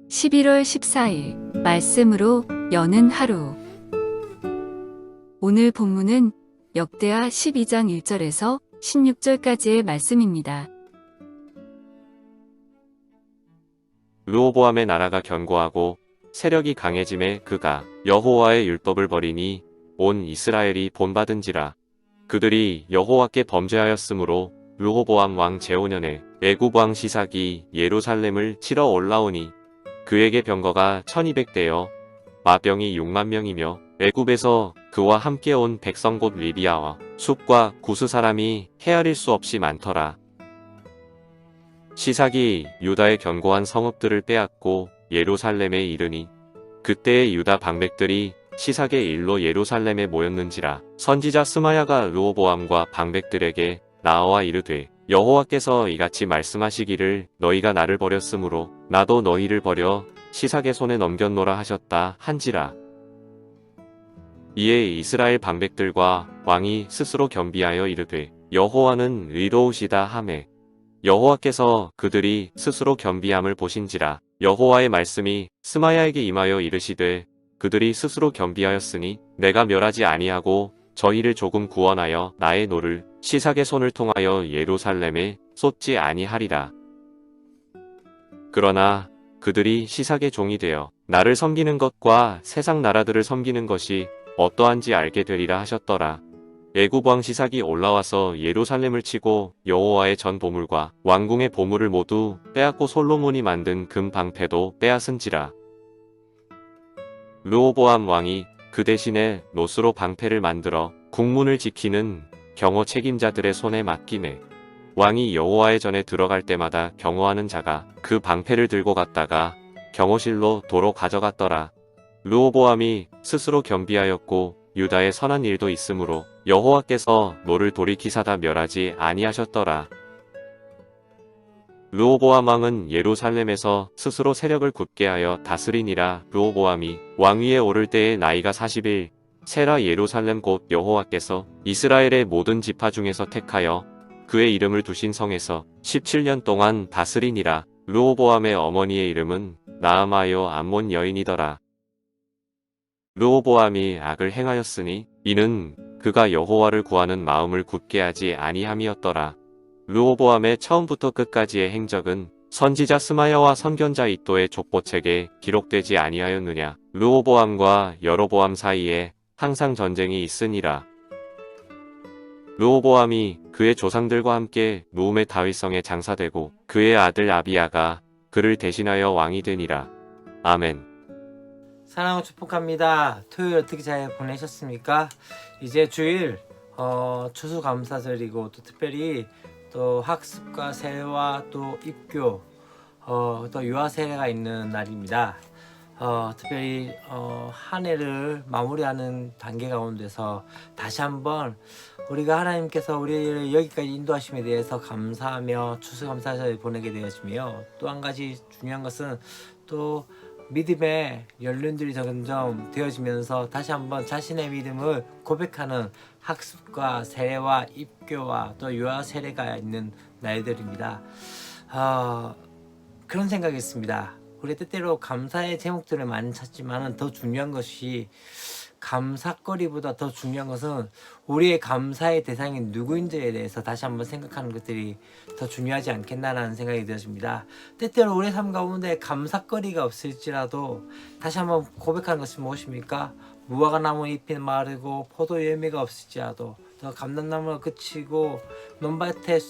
11월 14일 말씀으로 여는 하루. 오늘 본문은 역대하 12장 1절에서 16절까지의 말씀입니다. 르호보암의 나라가 견고하고 세력이 강해짐에 그가 여호와의 율법을 버리니 온 이스라엘이 본받은지라. 그들이 여호와께 범죄하였으므로 르호보암 왕 제5년에 애굽 왕 시삭이 예루살렘을 치러 올라오니 그에게 병거가 1200대여 마병이 6만 명이며 애굽에서 그와 함께 온 백성 곧 리비아와 숲과 구스 사람이 헤아릴 수 없이 많더라. 시삭이 유다의 견고한 성읍들을 빼앗고 예루살렘에 이르니 그때의 유다 방백들이 시삭의 일로 예루살렘에 모였는지라. 선지자 스마야가 르호보암과 방백들에게 나와 이르되 여호와께서 이같이 말씀하시기를 너희가 나를 버렸으므로 나도 너희를 버려 시삭의 손에 넘겼노라 하셨다 한지라. 이에 이스라엘 방백들과 왕이 스스로 겸비하여 이르되 여호와는 의로우시다 하매 여호와께서 그들이 스스로 겸비함을 보신지라. 여호와의 말씀이 스마야에게 임하여 이르시되 그들이 스스로 겸비하였으니 내가 멸하지 아니하고 저희를 조금 구원하여 나의 노를 시삭의 손을 통하여 예루살렘에 쏟지 아니하리라. 그러나 그들이 시삭의 종이 되어 나를 섬기는 것과 세상 나라들을 섬기는 것이 어떠한지 알게 되리라 하셨더라. 애굽 왕 시삭이 올라와서 예루살렘을 치고 여호와의 전 보물과 왕궁의 보물을 모두 빼앗고 솔로몬이 만든 금 방패도 빼앗은지라. 르호보암 왕이 그 대신에 노스로 방패를 만들어 국문을 지키는 경호 책임자들의 손에 맡기매 왕이 여호와의 전에 들어갈 때마다 경호하는 자가 그 방패를 들고 갔다가 경호실로 도로 가져갔더라. 르호보암이 스스로 겸비하였고 유다의 선한 일도 있으므로 여호와께서 노를 돌이키사다 멸하지 아니하셨더라. 르호보암 왕은 예루살렘에서 스스로 세력을 굳게 하여 다스리니라. 르호보암이 왕위에 오를 때의 나이가 40일 세라 예루살렘 곧 여호와께서 이스라엘의 모든 지파 중에서 택하여 그의 이름을 두신 성에서 17년 동안 다스리니라. 르호보암의 어머니의 이름은 나아마여 암몬 여인이더라. 르호보암이 악을 행하였으니 이는 그가 여호와를 구하는 마음을 굳게 하지 아니함이었더라. 르호보암의 처음부터 끝까지의 행적은 선지자 스마야와 선견자 이도의 족보책에 기록되지 아니하였느냐. 르호보암과 여로보암 사이에 항상 전쟁이 있으니라. 르호보암이 그의 조상들과 함께 루움의 다윗성에 장사되고 그의 아들 아비야가 그를 대신하여 왕이 되니라. 아멘. 사랑을 축복합니다. 토요일 어떻게 잘 보내셨습니까? 이제 주일 추수감사절이고 또 특별히 또 학습과 세례와 또 입교 또 유아 세례가 있는 날입니다. 특별히 한 해를 마무리하는 단계 가운데서 다시 한번 우리가 하나님께서 우리를 여기까지 인도하심에 대해서 감사하며 추수감사절을 보내게 되어지며 또 한 가지 중요한 것은 또 믿음의 연륜들이 점점 되어지면서 다시 한번 자신의 믿음을 고백하는 학습과 세례와 입교와 또 유아 세례가 있는 날들입니다. 그런 생각이 있습니다. 우리 때때로 감사의 제목들을 많이 찾지만 더 중요한 것이 감사거리보다 더 중요한 것은 우리의 감사의 대상이 누구인지에 대해서 다시 한번 생각하는 것들이 더 중요하지 않겠나라는 생각이 들어집니다. 때때로 우리 삶 가운데 감사거리가 없을지라도 다시 한번 고백하는 것이 무엇입니까? 무화과나무 잎이 마르고 포도 열매가 없을지라도 또 감람나무가 그치고 논밭에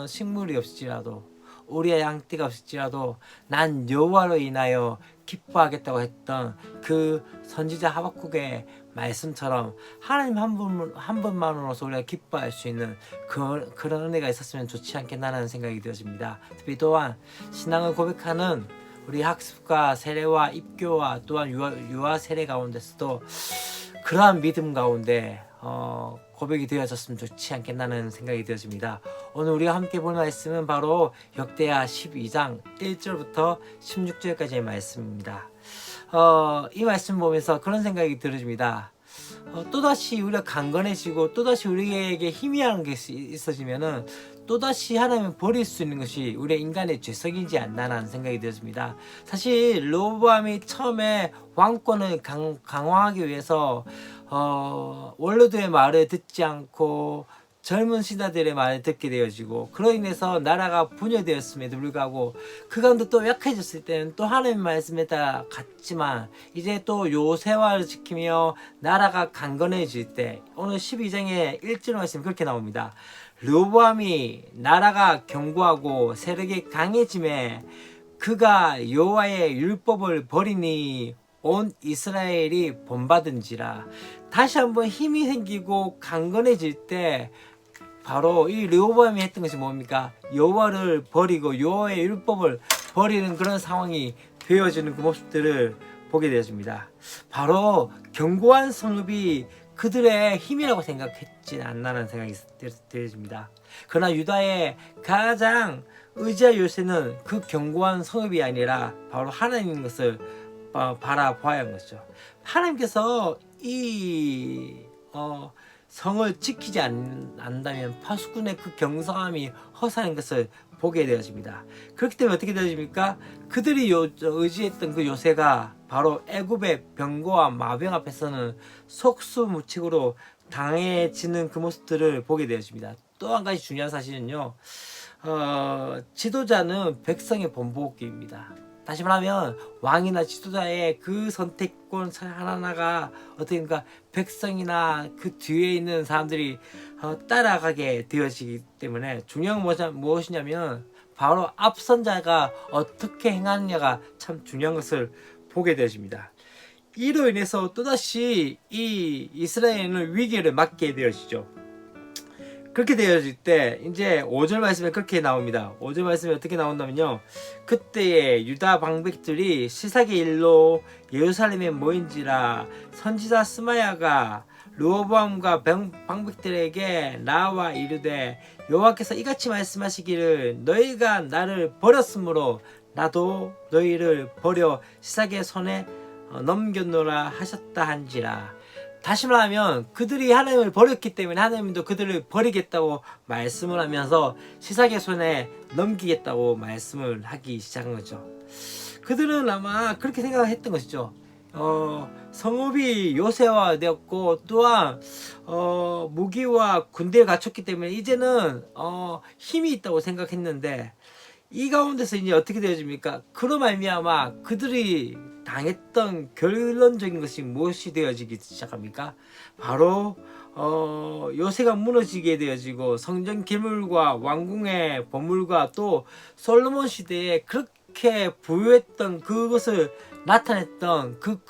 식물이 없을지라도 우리의 양떼가 없을지라도 난 여호와로 인하여 기뻐하겠다고 했던 그 선지자 하박국의 말씀처럼 하나님 한 분만으로서 우리가 기뻐할 수 있는 그런 은혜가 있었으면 좋지 않겠나라는 생각이 들어집니다. 특히 또한 신앙을 고백하는 우리 학습과 세례와 입교와 또한 유아 세례 가운데서도 그러한 믿음 가운데 고백이 되어졌으면 좋지 않겠나는 생각이 되어집니다. 오늘 우리가 함께 볼 말씀은 바로 역대하 12장 1절부터 16절까지의 말씀입니다. 이 말씀 보면서 그런 생각이 들어집니다. 또다시 우리가 강건해지고 또다시 우리에게 희미한 게 있어지면은 또다시 하나님을 버릴 수 있는 것이 우리 인간의 죄성이지 않나라는 생각이 들었습니다. 사실 르호보암이 처음에 왕권을 강화하기 위해서 원로들의 말을 듣지 않고 젊은 신하들의 말을 듣게 되어지고 그로 인해서 나라가 분열되었음에도 불구하고 그 가운데 또 약해졌을 때는 또 하나님의 말씀에 따라 갔지만 이제 또 요새화를 지키며 나라가 강건해질 때 오늘 12장의 1절 말씀이 그렇게 나옵니다. 르호보암이 나라가 견고하고 세력이 강해짐에 그가 여호와의 율법을 버리니 온 이스라엘이 본받은지라. 다시 한번 힘이 생기고 강건해질 때 바로 이 르호보암이 했던 것이 뭡니까? 여호와를 버리고 여호와의 율법을 버리는 그런 상황이 되어지는 그 모습들을 보게 되어집니다. 바로 견고한 성읍이 그들의 힘이라고 생각했지 않나라는 생각이 되어집니다. 그러나 유다의 가장 의지할 요새는 그 견고한 성읍이 아니라 바로 하나님인 것을 바라봐야 하는 것이죠. 하나님께서 이 성을 지키지 않는다면 파수꾼의 그 경성함이 허사한 것을 보게 되어집니다. 그렇기 때문에 어떻게 되어집니까? 그들이 의지했던 그 요새가 바로 애굽의 병거와 마병 앞에서는 속수무책으로 당해지는 그 모습들을 보게 되어집니다. 또 한 가지 중요한 사실은요, 지도자는 백성의 본보기입니다. 다시 말하면 왕이나 지도자의 그 선택권 하나하나가 어떻게인가 백성이나 그 뒤에 있는 사람들이 따라가게 되어지기 때문에 중요한 건 무엇이냐면 바로 앞선 자가 어떻게 행하느냐가 참 중요한 것을 보게 되어집니다. 이로 인해서 또다시 이 이스라엘은 위기를 맞게 되어지죠. 그렇게 되어질 때 이제 5절 말씀에 그렇게 나옵니다. 5절 말씀에 어떻게 나온다면요, 그때에 유다 방백들이 시삭의 일로 예루살렘에 모인지라 선지자 스마야가 르호보암과 방백들에게 나와 이르되 여호와께서 이같이 말씀하시기를 너희가 나를 버렸으므로 나도 너희를 버려 시삭의 손에 넘겼노라 하셨다 한지라. 다시 말하면 그들이 하나님을 버렸기 때문에 하나님도 그들을 버리겠다고 말씀을 하면서 시삭의 손에 넘기겠다고 말씀을 하기 시작한 거죠. 그들은 아마 그렇게 생각했던 것이죠. 성읍이 요새화되었고 또한 무기와 군대를 갖췄기 때문에 이제는 힘이 있다고 생각했는데 이 가운데서 이제 어떻게 되어집니까? 그로 말미암아 그들이 당했던 결론적인 것이 무엇이 되어지기 시작합니까? 바로 요새가 무너지게 되어지고 성전 기물과 왕궁의 보물과 또 솔로몬 시대에 그렇게 부유했던 그것을 나타냈던 그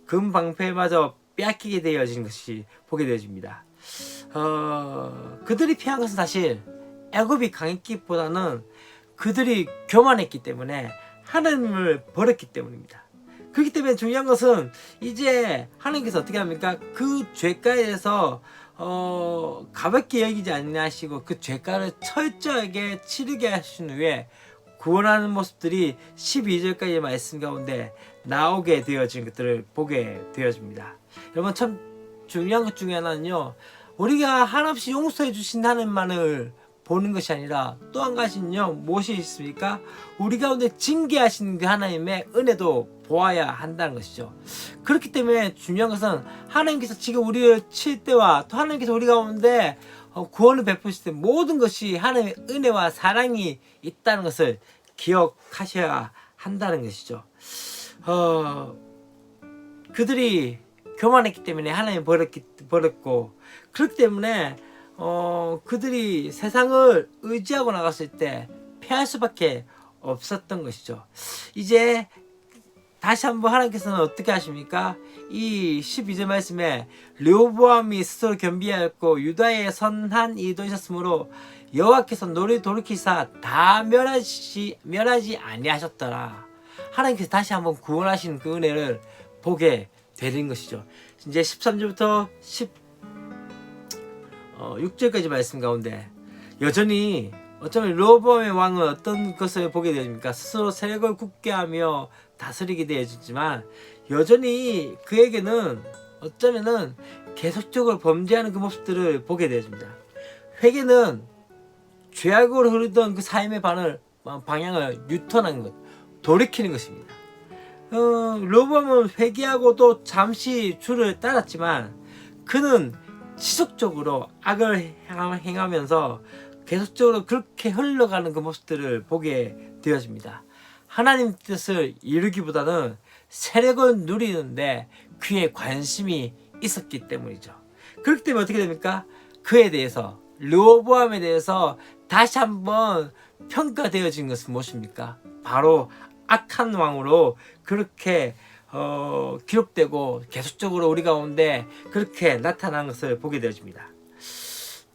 금방패마저 빼앗기게 되어진 것이 보게 되어집니다. 그들이 피한 것은 사실 애굽이 강했기보다는 그들이 교만했기 때문에 하나님을 버렸기 때문입니다. 그렇기 때문에 중요한 것은 이제 하나님께서 어떻게 합니까? 그 죄가에 대해서 가볍게 여기지 않으시고 그 죄가를 철저하게 치르게 하신 후에 구원하는 모습들이 12절까지의 말씀 가운데 나오게 되어진 것들을 보게 되어집니다. 여러분, 참 중요한 것 중에 하나는요, 우리가 한없이 용서해 주신 하나님만을 보는 것이 아니라 또 한 가지는요, 무엇이 있습니까? 우리 가운데 징계하시는 그 하나님의 은혜도 보아야 한다는 것이죠. 그렇기 때문에 중요한 것은 하나님께서 지금 우리를 칠 때와 또 하나님께서 우리 가운데 구원을 베푸실 때 모든 것이 하나님의 은혜와 사랑이 있다는 것을 기억하셔야 한다는 것이죠. 그들이 교만했기 때문에 하나님 버렸고, 그렇기 때문에 그들이 세상을 의지하고 나갔을 때 패할 수밖에 없었던 것이죠. 이제 다시 한번 하나님께서는 어떻게 하십니까? 이 12절 말씀에 르호보암이 스스로 겸비하였고 유다의 선한 일도 있었으므로 여호와께서 너를 돌이키사 다 멸하지 아니하셨더라. 하나님께서 다시 한번 구원하신 그 은혜를 보게 되는 것이죠. 이제 13절부터 6절까지 말씀 가운데 여전히 어쩌면 르호보암의 왕은 어떤 것을 보게 되십니까? 스스로 세력을 굳게 하며 다스리게 되어지지만 여전히 그에게는 어쩌면은 계속적으로 범죄하는 그 모습들을 보게 되어집니다. 회개는 죄악으로 흐르던 그 삶의 방향을 유턴하는 것, 돌이키는 것입니다. 르호보암은 회개하고 또 잠시 주를 따랐지만 그는 지속적으로 악을 행하면서 계속적으로 그렇게 흘러가는 그 모습들을 보게 되어집니다. 하나님 뜻을 이루기보다는 세력을 누리는데 그의 관심이 있었기 때문이죠. 그렇기 때문에 어떻게 됩니까? 그에 대해서, 르호보암에 대해서 다시 한번 평가되어진 것은 무엇입니까? 바로 악한 왕으로 그렇게 기록되고 계속적으로 우리 가운데 그렇게 나타난 것을 보게 되어집니다.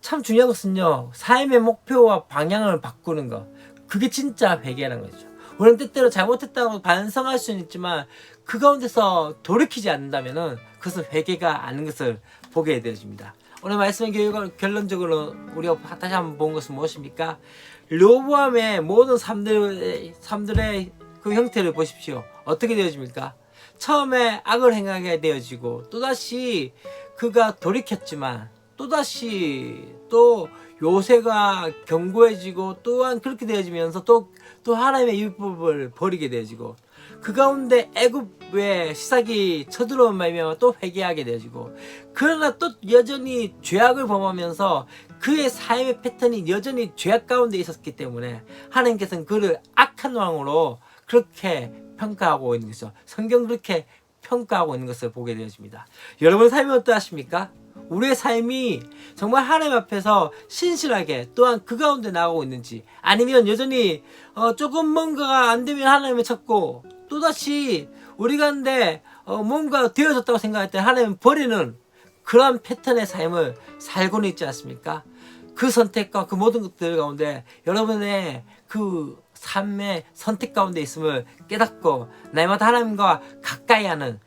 참 중요한 것은요, 삶의 목표와 방향을 바꾸는 것, 그게 진짜 회개라는 거죠. 우리는 때때로 잘못했다고 반성할 수는 있지만 그 가운데서 돌이키지 않는다면 그것은 회개가 아닌 것을 보게 되어집니다. 오늘 말씀의 결론적으로 우리가 다시 한번 본 것은 무엇입니까? 르호보암의 모든 삶들의 그 형태를 보십시오. 어떻게 되어집니까? 처음에 악을 행하게 되어지고 또다시 그가 돌이켰지만 또다시 또 요새가 견고해지고 또한 그렇게 되어지면서 또 하나님의 율법을 버리게 되어지고 그 가운데 애굽의 시삭이 쳐들어온 말미암아 또 회개하게 되어지고 그러나 또 여전히 죄악을 범하면서 그의 삶의 패턴이 여전히 죄악 가운데 있었기 때문에 하나님께서는 그를 악한 왕으로 그렇게 평가하고 있는 것이죠. 성경 그렇게 평가하고 있는 것을 보게 되어집니다. 여러분의 삶이 어떠하십니까? 우리의 삶이 정말 하나님 앞에서 신실하게 또한 그 가운데 나가고 있는지, 아니면 여전히 조금 뭔가가 안 되면 하나님을 찾고 또다시 우리 가운데 뭔가 되어졌다고 생각할 때 하나님을 버리는 그러한 패턴의 삶을 살고는 있지 않습니까? 그 선택과 그 모든 것들 가운데 여러분의 그 삶의 선택 가운데 있음을 깨닫고 날마다 하나님과 가까이 하는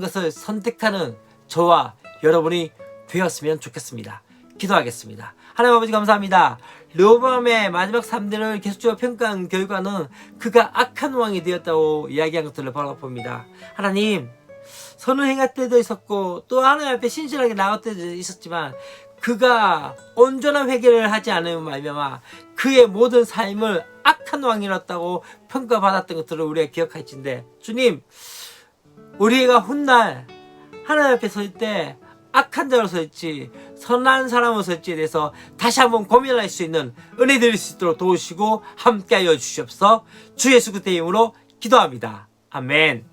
것을 선택하는 저와 여러분이 되었으면 좋겠습니다. 기도하겠습니다. 하나님 아버지 감사합니다. 르호보암의 마지막 삶들을 계속적으로 평가한 결과는 그가 악한 왕이 되었다고 이야기한 것들을 바라봅니다. 하나님, 선을 행할 때도 있었고 또 하나님 앞에 신실하게 나갈 때도 있었지만 그가 온전한 회개를 하지 않으면 말미암아 그의 모든 삶을 악한 왕이었다고 평가받았던 것들을 우리가 기억할진데, 주님, 우리가 훗날 하나님 앞에 설 때 악한 자로 설지 선한 사람으로 설지에 대해서 다시 한번 고민할 수 있는 은혜 드릴 수 있도록 도우시고 함께하여 주시옵소서. 주 예수 그리스도의 이름으로 기도합니다. 아멘.